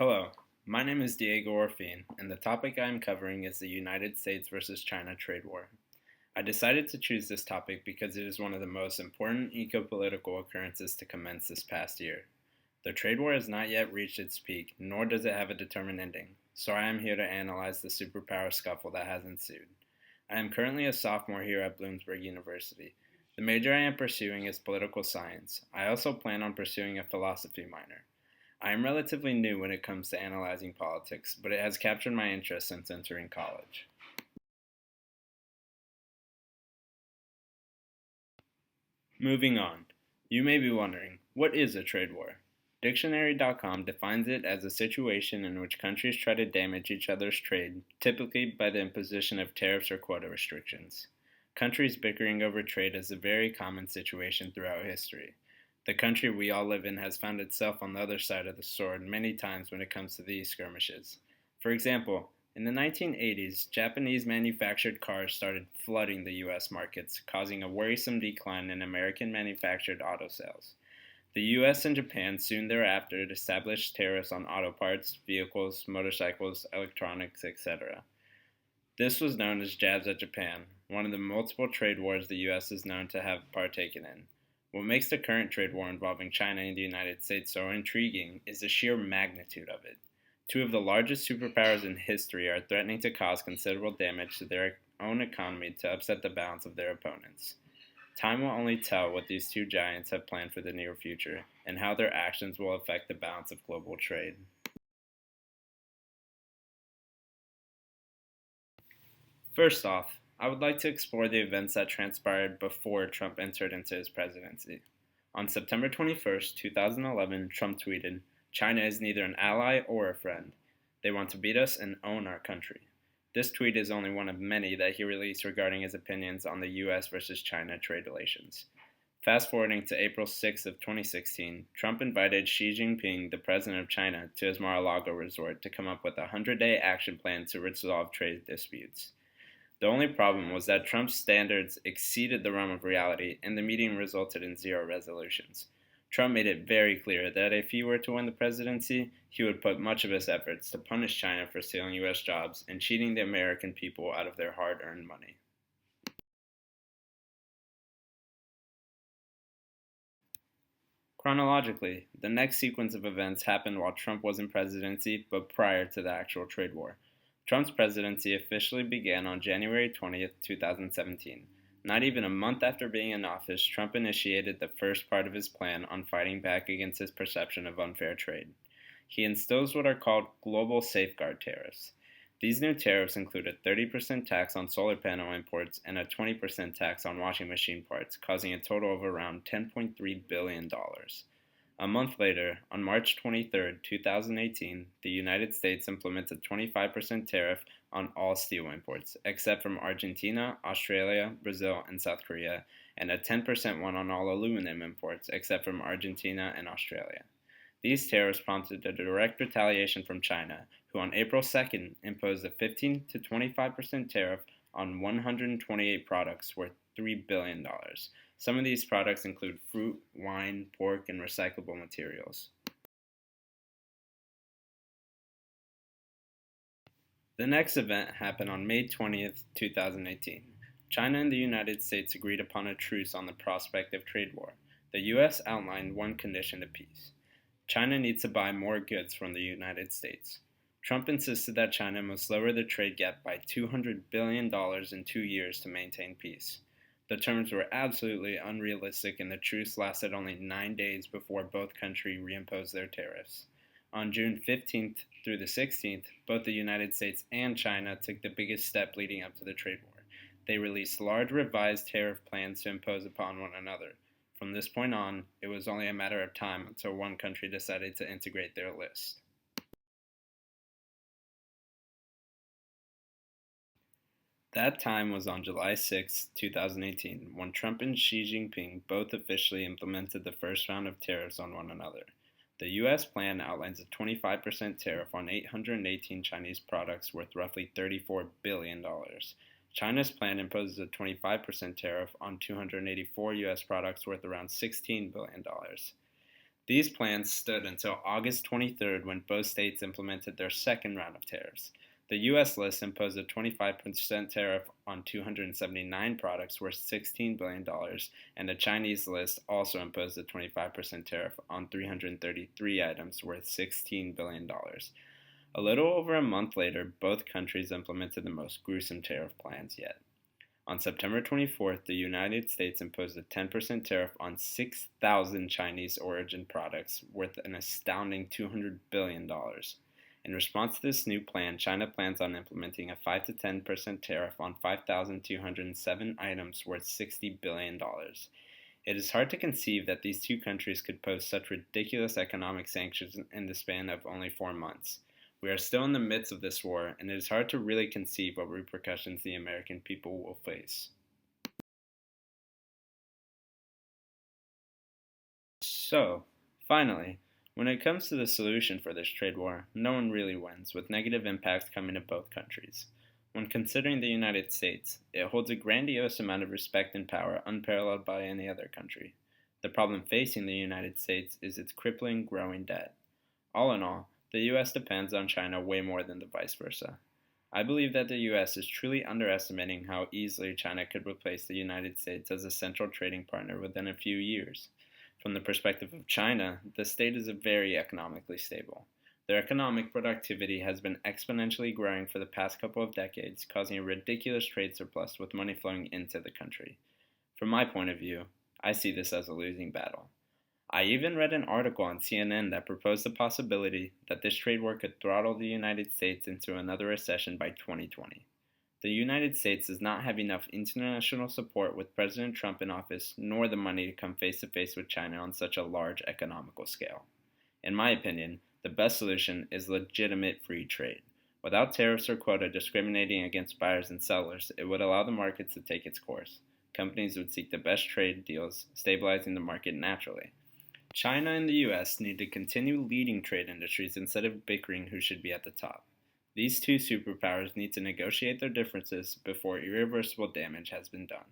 Hello, my name is Diego Orfin, and the topic I am covering is the United States versus China trade war. I decided to choose this topic because it is one of the most important eco-political occurrences to commence this past year. The trade war has not yet reached its peak, nor does it have a determined ending, so I am here to analyze the superpower scuffle that has ensued. I am currently a sophomore here at Bloomsburg University. The major I am pursuing is political science. I also plan on pursuing a philosophy minor. I am relatively new when it comes to analyzing politics, but it has captured my interest since entering college. Moving on, you may be wondering, what is a trade war? Dictionary.com defines it as a situation in which countries try to damage each other's trade, typically by the imposition of tariffs or quota restrictions. Countries bickering over trade is a very common situation throughout history. The country we all live in has found itself on the other side of the sword many times when it comes to these skirmishes. For example, in the 1980s, Japanese manufactured cars started flooding the U.S. markets, causing a worrisome decline in American manufactured auto sales. The U.S. and Japan soon thereafter established tariffs on auto parts, vehicles, motorcycles, electronics, etc. This was known as jabs at Japan, one of the multiple trade wars the U.S. is known to have partaken in. What makes the current trade war involving China and the United States so intriguing is the sheer magnitude of it. Two of the largest superpowers in history are threatening to cause considerable damage to their own economy to upset the balance of their opponents. Time will only tell what these two giants have planned for the near future and how their actions will affect the balance of global trade. First off, I would like to explore the events that transpired before Trump entered into his presidency. On September 21st, 2011, Trump tweeted, "China is neither an ally or a friend. They want to beat us and own our country." This tweet is only one of many that he released regarding his opinions on the U.S. versus China trade relations. Fast forwarding to April 6th of 2016, Trump invited Xi Jinping, the president of China, to his Mar-a-Lago resort to come up with a 100-day action plan to resolve trade disputes. The only problem was that Trump's standards exceeded the realm of reality, and the meeting resulted in zero resolutions. Trump made it very clear that if he were to win the presidency, he would put much of his efforts to punish China for stealing U.S. jobs and cheating the American people out of their hard-earned money. Chronologically, the next sequence of events happened while Trump was in presidency, but prior to the actual trade war. Trump's presidency officially began on January 20th, 2017. Not even a month after being in office, Trump initiated the first part of his plan on fighting back against his perception of unfair trade. He instills what are called global safeguard tariffs. These new tariffs include a 30% tax on solar panel imports and a 20% tax on washing machine parts, causing a total of around $10.3 billion. A month later, on March 23rd, 2018, the United States implements a 25% tariff on all steel imports, except from Argentina, Australia, Brazil, and South Korea, and a 10% one on all aluminum imports, except from Argentina and Australia. These tariffs prompted a direct retaliation from China, who on April 2nd imposed a 15 to 25% tariff on 128 products worth $3 billion. Some of these products include fruit, wine, pork, and recyclable materials. The next event happened on May 20th, 2018. China and the United States agreed upon a truce on the prospect of trade war. The U.S. outlined one condition to peace. China needs to buy more goods from the United States. Trump insisted that China must lower the trade gap by $200 billion in 2 years to maintain peace. The terms were absolutely unrealistic, and the truce lasted only 9 days before both countries reimposed their tariffs. On June 15th through the 16th, both the United States and China took the biggest step leading up to the trade war. They released large revised tariff plans to impose upon one another. From this point on, it was only a matter of time until one country decided to integrate their list. That time was on July 6, 2018, when Trump and Xi Jinping both officially implemented the first round of tariffs on one another. The U.S. plan outlines a 25% tariff on 818 Chinese products worth roughly $34 billion. China's plan imposes a 25% tariff on 284 U.S. products worth around $16 billion. These plans stood until August 23rd when both states implemented their second round of tariffs. The U.S. list imposed a 25% tariff on 279 products worth $16 billion, dollars, and the Chinese list also imposed a 25% tariff on 333 items worth $16 billion. Dollars. A little over a month later, both countries implemented the most gruesome tariff plans yet. On September 24th, the United States imposed a 10% tariff on 6,000 Chinese origin products worth an astounding $200 billion. Dollars. In response to this new plan, China plans on implementing a 5 to 10% tariff on 5,207 items worth $60 billion. Dollars. It is hard to conceive that these two countries could pose such ridiculous economic sanctions in the span of only 4 months. We are still in the midst of this war, and it is hard to really conceive what repercussions the American people will face. So, finally, when it comes to the solution for this trade war, no one really wins, with negative impacts coming to both countries. When considering the United States, it holds a grandiose amount of respect and power unparalleled by any other country. The problem facing the United States is its crippling, growing debt. All in all, the U.S. depends on China way more than the vice versa. I believe that the U.S. is truly underestimating how easily China could replace the United States as a central trading partner within a few years. From the perspective of China, the state is very economically stable. Their economic productivity has been exponentially growing for the past couple of decades, causing a ridiculous trade surplus with money flowing into the country. From my point of view, I see this as a losing battle. I even read an article on CNN that proposed the possibility that this trade war could throttle the United States into another recession by 2020. The United States does not have enough international support with President Trump in office, nor the money to come face to face with China on such a large economical scale. In my opinion, the best solution is legitimate free trade. Without tariffs or quota discriminating against buyers and sellers, it would allow the markets to take its course. Companies would seek the best trade deals, stabilizing the market naturally. China and the U.S. need to continue leading trade industries instead of bickering who should be at the top. These two superpowers need to negotiate their differences before irreversible damage has been done.